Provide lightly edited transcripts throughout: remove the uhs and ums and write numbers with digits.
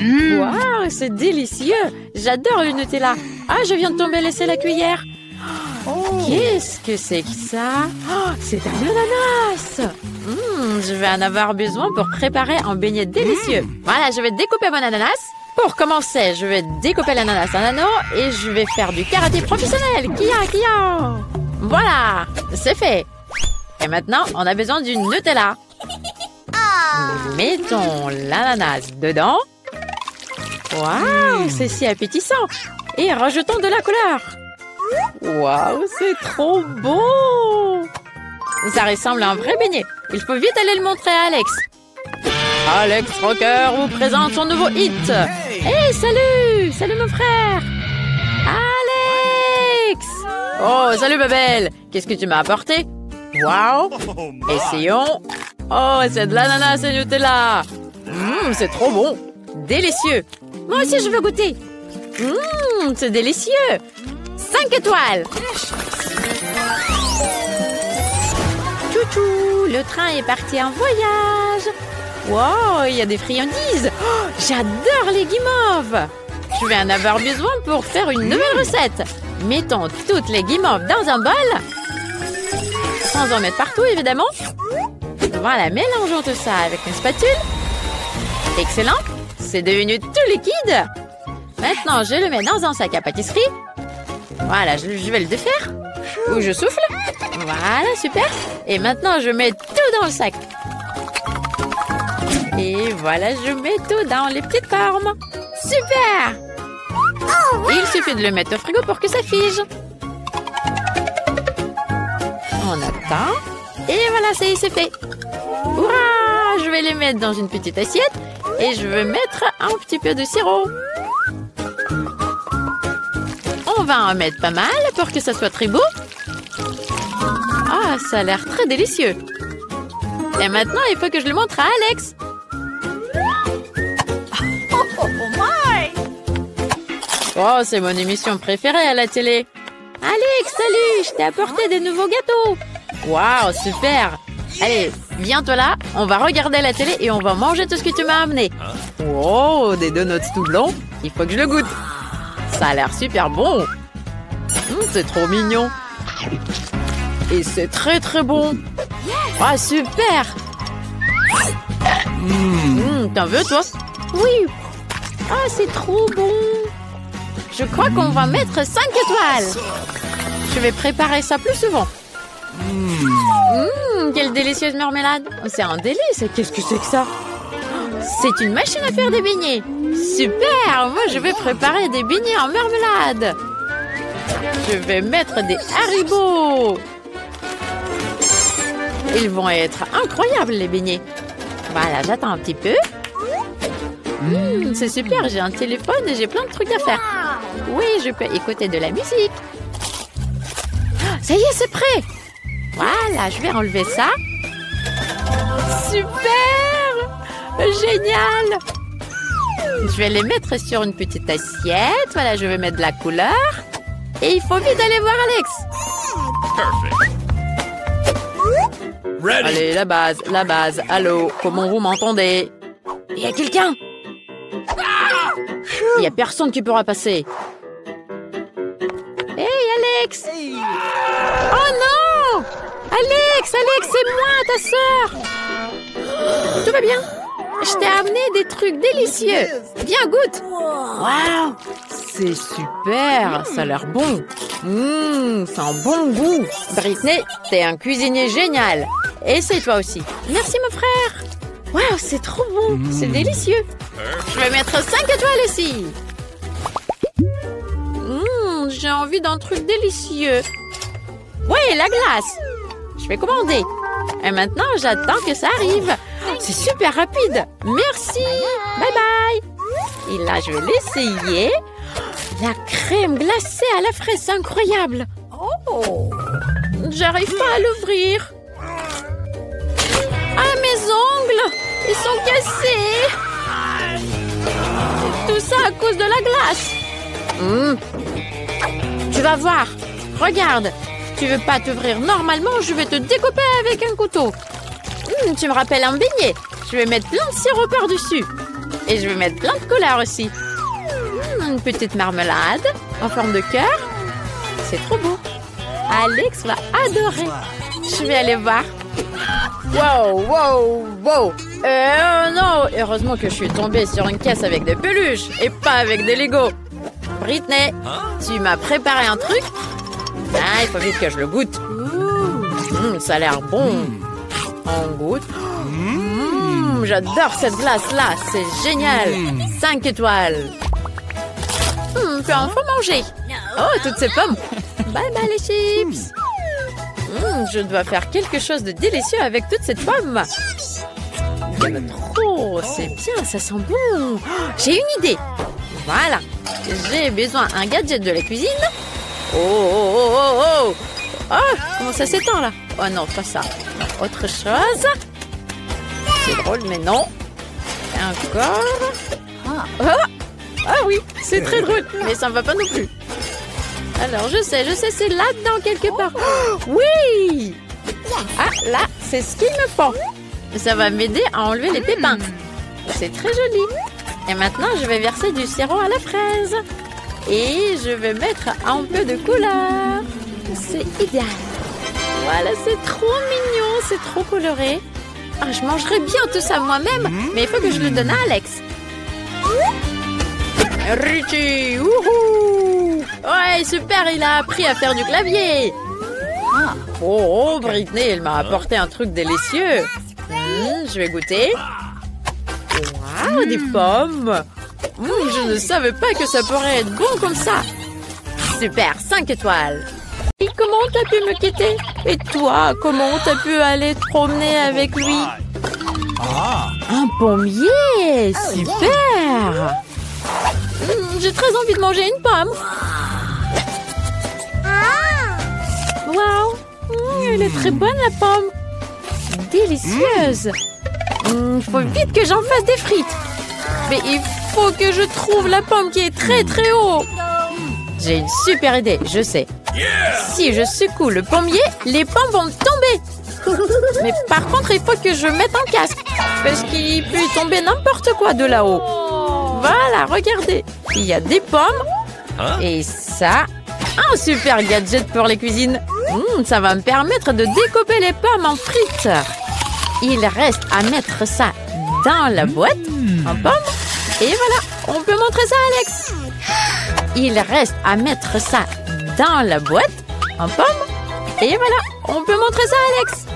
Waouh, c'est délicieux. J'adore le Nutella. Ah, je viens de tomber laisser la cuillère. Qu'est-ce que c'est que ça? Oh, c'est un ananas. Je vais en avoir besoin pour préparer un beignet délicieux. Voilà, je vais découper mon ananas. Pour commencer, je vais découper l'ananas en anneaux et je vais faire du karaté professionnel. Kia. Voilà, c'est fait. Et maintenant, on a besoin du Nutella. Mettons l'ananas dedans. Waouh, c'est si appétissant. Et rajoutons de la couleur. Waouh, c'est trop beau. Ça ressemble à un vrai beignet. Il faut vite aller le montrer à Alex. Alex Rocker vous présente son nouveau hit. Hey, salut! Salut mon frère! Alex! Oh, salut ma belle! Qu'est-ce que tu m'as apporté? Waouh! Essayons. Oh, c'est de l'ananas et Nutella. C'est trop bon. Délicieux. Moi aussi, je veux goûter. C'est délicieux. 5 étoiles. Chouchou, le train est parti en voyage. Wow, il y a des friandises. Oh, j'adore les guimauves. Je vais en avoir besoin pour faire une nouvelle recette. Mettons toutes les guimauves dans un bol. Sans en mettre partout, évidemment. Voilà, mélangeons tout ça avec une spatule. Excellent. C'est devenu tout liquide. Maintenant, je le mets dans un sac à pâtisserie. Voilà, je vais le défaire. Ou je souffle. Voilà, super. Et maintenant, je mets tout dans le sac. Et voilà, je mets tout dans les petites formes. Super! Il suffit de le mettre au frigo pour que ça fige. On attend. Et voilà, c'est fait. Hurrah! Je vais les mettre dans une petite assiette. Et je vais mettre un petit peu de sirop. On va en mettre pas mal pour que ça soit très beau. Ah, ça a l'air très délicieux. Et maintenant, il faut que je le montre à Alex. Oh, c'est mon émission préférée à la télé. Alex, salut, je t'ai apporté des nouveaux gâteaux. Waouh, super. Allez, viens-toi là, on va regarder la télé et on va manger tout ce que tu m'as amené. Oh, des donuts tout blonds. Il faut que je le goûte. Ça a l'air super bon. C'est trop mignon. Et c'est très très bon. Ah, super. T'en veux, toi? Oui. Ah, c'est trop bon. Je crois qu'on va mettre 5 étoiles. Je vais préparer ça plus souvent. Quelle délicieuse marmelade. C'est un délice. Qu'est-ce que c'est que ça? C'est une machine à faire des beignets. Super. Moi, je vais préparer des beignets en marmelade. Je vais mettre des Haribo. Ils vont être incroyables, les beignets. Voilà, j'attends un petit peu. C'est super, j'ai un téléphone et j'ai plein de trucs à faire. Oui, je peux écouter de la musique. Ça y est, c'est prêt. Voilà, je vais enlever ça. Super! Génial! Je vais les mettre sur une petite assiette. Voilà, je vais mettre de la couleur. Et il faut vite aller voir Alex. Ready. Allez, la base. Allô, comment vous m'entendez? Il y a quelqu'un? Il n'y a personne qui pourra passer. Hey, Alex! Oh non! Alex, c'est moi, ta sœur! Tout va bien? Je t'ai amené des trucs délicieux. Viens, goûte! Waouh! C'est super! Ça a l'air bon. C'est un bon goût. Britney, t'es un cuisinier génial. Essaye toi aussi. Merci, mon frère. Waouh, c'est trop bon. C'est délicieux. Je vais mettre 5 étoiles ici. J'ai envie d'un truc délicieux. Oui, la glace. Je vais commander. Et maintenant, j'attends que ça arrive. C'est super rapide. Merci. Bye bye. Et là, je vais l'essayer. La crème glacée à la fraise, c'est incroyable. Oh. J'arrive pas à l'ouvrir. Ah, mes ongles. Ils sont cassés. Tout ça à cause de la glace. Tu vas voir. Regarde. Tu veux pas t'ouvrir normalement, je vais te découper avec un couteau. Tu me rappelles un beignet. Je vais mettre plein de sirop par-dessus. Et je vais mettre plein de couleurs aussi. Une petite marmelade en forme de cœur. C'est trop beau. Alex va adorer. Je vais aller voir. Wow, wow, wow. Non, heureusement que je suis tombée sur une caisse avec des peluches et pas avec des Legos. Britney, tu m'as préparé un truc? Ah, il faut vite que je le goûte. Ça a l'air bon. On goûte. J'adore cette glace-là. C'est génial. 5 étoiles. Puis enfin manger. Oh, toutes ces pommes. Bye bye les chips. Je dois faire quelque chose de délicieux avec toute cette pomme. Il y en a trop. C'est bien, ça sent bon. Oh, j'ai une idée. Voilà. J'ai besoin d'un gadget de la cuisine. Oh, comment ça s'étend là? Oh non, pas ça. Autre chose. C'est drôle, mais non. Encore. Ah oui, c'est très drôle, mais ça ne va pas non plus. Alors, je sais, c'est là-dedans quelque part. Oh, oui! Ah, là, c'est ce qu'il me faut. Ça va m'aider à enlever les pépins. C'est très joli. Et maintenant, je vais verser du sirop à la fraise. Et je vais mettre un peu de couleur. C'est idéal. Voilà, c'est trop mignon, c'est trop coloré. Ah, je mangerai bien tout ça moi-même, mais il faut que je le donne à Alex. Richie, wouhou! Ouais, super, il a appris à faire du clavier. Oh, Britney, elle m'a apporté un truc délicieux. Je vais goûter. Waouh, des pommes. Je ne savais pas que ça pourrait être bon comme ça. Super, 5 étoiles. Et comment t'as pu me quitter? Et toi, comment t'as pu aller te promener avec lui? Un pommier, super. J'ai très envie de manger une pomme. Waouh, elle est très bonne la pomme. Délicieuse. Il faut vite que j'en fasse des frites. Mais il faut que je trouve la pomme qui est très très haut. J'ai une super idée, je sais. Si je secoue le pommier, les pommes vont tomber. Mais par contre, il faut que je mette un casque. Parce qu'il peut tomber n'importe quoi de là-haut. Voilà, regardez. Il y a des pommes. Et ça, un super gadget pour les cuisines. Ça va me permettre de découper les pommes en frites. Il reste à mettre ça dans la boîte en pommes. Et voilà, on peut montrer ça à Alex. Il reste à mettre ça dans la boîte en pommes. Et voilà, on peut montrer ça à Alex.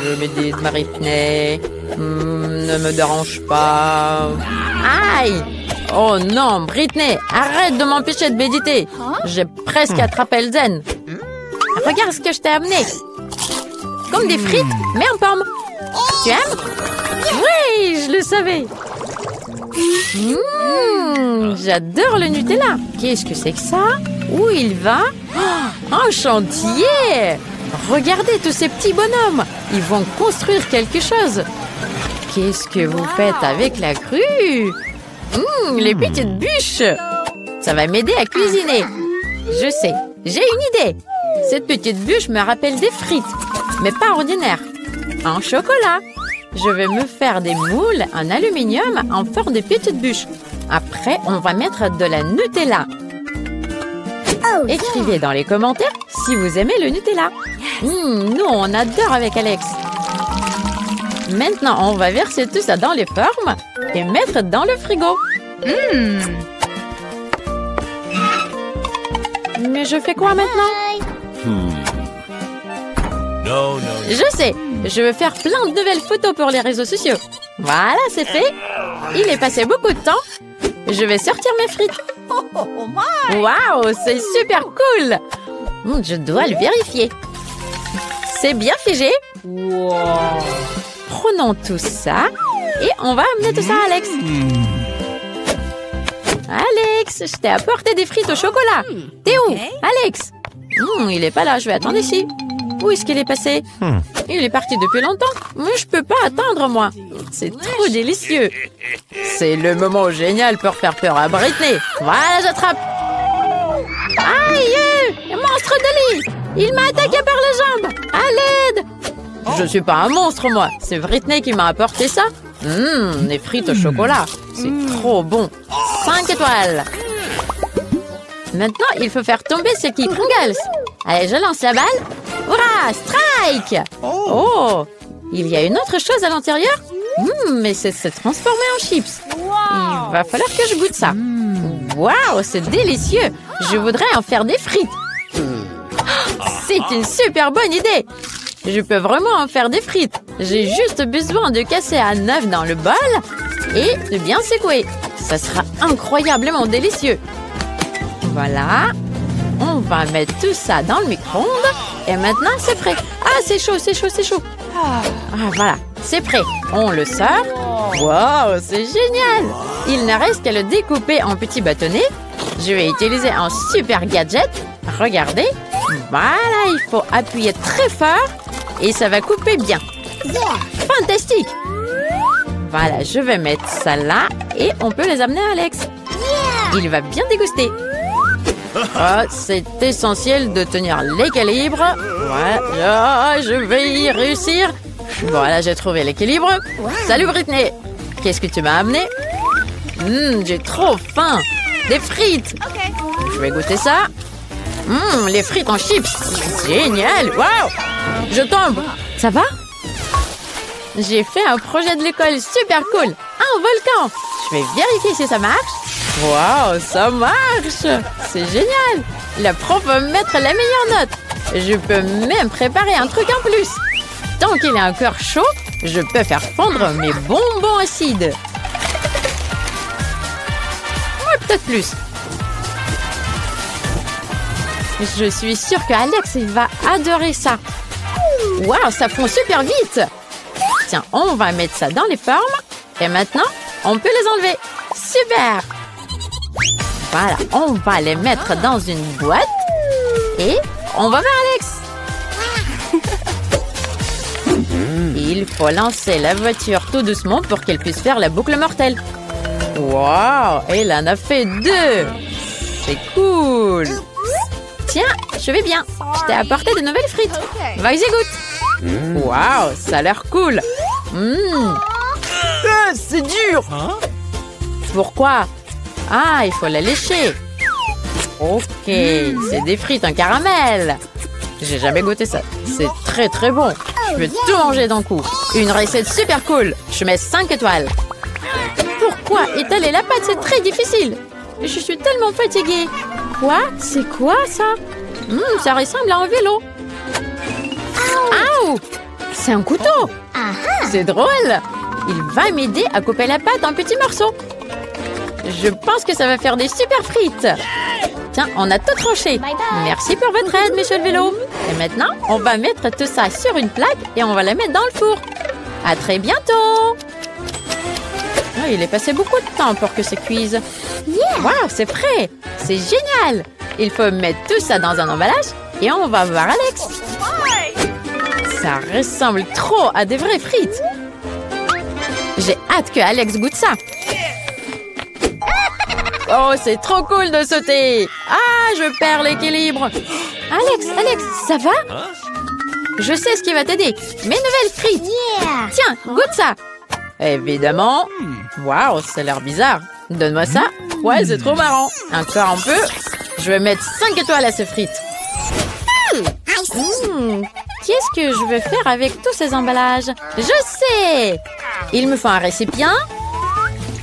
Je médite, Britney. Ne me dérange pas. Aïe! Oh non, Britney, arrête de m'empêcher de méditer. J'ai presque attrapé le zen. Regarde ce que je t'ai amené. Comme des frites, mais en pommes. Tu aimes? Oui, je le savais. J'adore le Nutella. Qu'est-ce que c'est que ça? Où il va? Un chantier! Regardez tous ces petits bonhommes. Ils vont construire quelque chose. Qu'est-ce que vous faites avec la grue? Les petites bûches. Ça va m'aider à cuisiner. Je sais, j'ai une idée. Cette petite bûche me rappelle des frites, mais pas ordinaires. En chocolat. Je vais me faire des moules en aluminium en forme de petites bûches. Après, on va mettre de la Nutella. Écrivez dans les commentaires si vous aimez le Nutella. Nous, on adore avec Alex. Maintenant, on va verser tout ça dans les formes et mettre dans le frigo. Mais je fais quoi maintenant? Je sais, je veux faire plein de nouvelles photos pour les réseaux sociaux. Voilà, c'est fait. Il est passé beaucoup de temps. Je vais sortir mes frites. Waouh, c'est super cool. Je dois le vérifier. C'est bien figé. Prenons tout ça et on va amener tout ça à Alex. Alex, je t'ai apporté des frites au chocolat. T'es où, Alex? Il est pas là, je vais attendre ici. Où est-ce qu'il est passé? Il est parti depuis longtemps. Mais je peux pas attendre, moi. C'est trop délicieux. C'est le moment génial pour faire peur à Britney. Voilà, j'attrape. Aïe! Monstre de lit! Il m'a attaqué par la jambe. À l'aide! Je suis pas un monstre, moi. C'est Britney qui m'a apporté ça. Les frites au chocolat. C'est trop bon. 5 étoiles. Maintenant, il faut faire tomber ce qui Pringles. Allez, je lance la balle. Hurrah! Strike! Oh! Il y a une autre chose à l'intérieur? Mais c'est se transformer en chips. Il va falloir que je goûte ça. Waouh, c'est délicieux. Je voudrais en faire des frites. C'est une super bonne idée. Je peux vraiment en faire des frites. J'ai juste besoin de casser un œuf dans le bol et de bien secouer. Ça sera incroyablement délicieux. Voilà. On va mettre tout ça dans le micro-ondes. Et maintenant, c'est prêt. Ah, c'est chaud, c'est chaud, c'est chaud. Ah, voilà, c'est prêt. On le sort. Wow, c'est génial. Il ne reste qu'à le découper en petits bâtonnets. Je vais utiliser un super gadget. Regardez. Voilà, il faut appuyer très fort. Et ça va couper bien. Fantastique. Voilà, je vais mettre ça là. Et on peut les amener à Alex. Il va bien déguster. Oh, c'est essentiel de tenir l'équilibre. Voilà, je vais y réussir. Voilà, j'ai trouvé l'équilibre. Salut Britney. Qu'est-ce que tu m'as amené? J'ai trop faim. Des frites. Je vais goûter ça. Les frites en chips. Génial. Waouh. Je tombe. Ça va? J'ai fait un projet de l'école super cool. Un volcan. Je vais vérifier si ça marche. Waouh, ça marche. C'est génial. La prof va me mettre la meilleure note. Je peux même préparer un truc en plus. Tant qu'il est encore chaud, je peux faire fondre mes bonbons acides. Ouais, peut-être plus. Je suis sûre qu'Alex va adorer ça. Waouh, ça fond super vite. Tiens, on va mettre ça dans les formes. Et maintenant, on peut les enlever. Super. Voilà, on va les mettre dans une boîte. Et on va vers Alex. Il faut lancer la voiture tout doucement pour qu'elle puisse faire la boucle mortelle. Waouh, elle en a fait 2. C'est cool. Tiens, je vais bien. Je t'ai apporté de nouvelles frites. Vas-y, goûte. Waouh, ça a l'air cool. C'est dur. Pourquoi? Ah, il faut la lécher. Ok, c'est des frites en caramel. J'ai jamais goûté ça. C'est très très bon. Je vais tout manger d'un coup. Une recette super cool. Je mets 5 étoiles. Pourquoi étaler la pâte? C'est très difficile. Je suis tellement fatiguée. Quoi? C'est quoi ça? Ça ressemble à un vélo. Aouh! C'est un couteau. C'est drôle. Il va m'aider à couper la pâte en petits morceaux. Je pense que ça va faire des super frites. Tiens, on a tout tranché. Merci pour votre aide, monsieur le vélo. Et maintenant, on va mettre tout ça sur une plaque et on va la mettre dans le four. À très bientôt. Oh, il est passé beaucoup de temps pour que ça cuise. Waouh, c'est prêt. C'est génial. Il faut mettre tout ça dans un emballage et on va voir Alex. Ça ressemble trop à des vraies frites. J'ai hâte que Alex goûte ça. Oh, c'est trop cool de sauter. Ah, je perds l'équilibre. Alex, ça va? Je sais ce qui va t'aider. Mes nouvelles frites. Tiens, goûte ça. Évidemment. Waouh, ça a l'air bizarre. Donne-moi ça. Ouais, c'est trop marrant. Encore un peu. Je vais mettre 5 étoiles à ces frites. Qu'est-ce que je vais faire avec tous ces emballages? Je sais. Il me faut un récipient.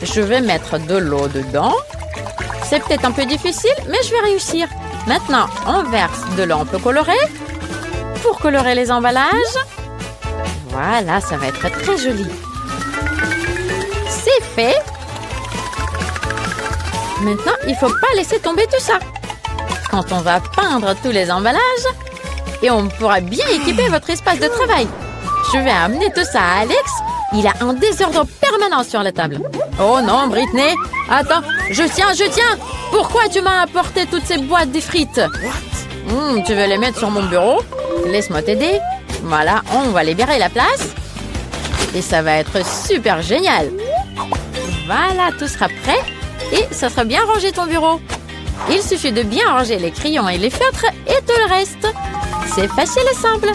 Je vais mettre de l'eau dedans. C'est peut-être un peu difficile, mais je vais réussir. Maintenant, on verse de l'eau un peu colorée pour colorer les emballages. Voilà, ça va être très joli. C'est fait. Maintenant, il ne faut pas laisser tomber tout ça. Quand on va peindre tous les emballages, et on pourra bien équiper votre espace de travail. Je vais amener tout ça à Alex. Il a un désordre permanent sur la table. Oh non, Britney. Attends, je tiens. Pourquoi tu m'as apporté toutes ces boîtes de frites? Tu veux les mettre sur mon bureau? Laisse-moi t'aider. Voilà, on va libérer la place. Et ça va être super génial. Voilà, tout sera prêt. Et ça sera bien rangé ton bureau. Il suffit de bien ranger les crayons et les feutres et tout le reste. C'est facile et simple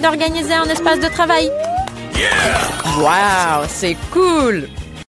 d'organiser un espace de travail. Yeah! Waouh, c'est cool!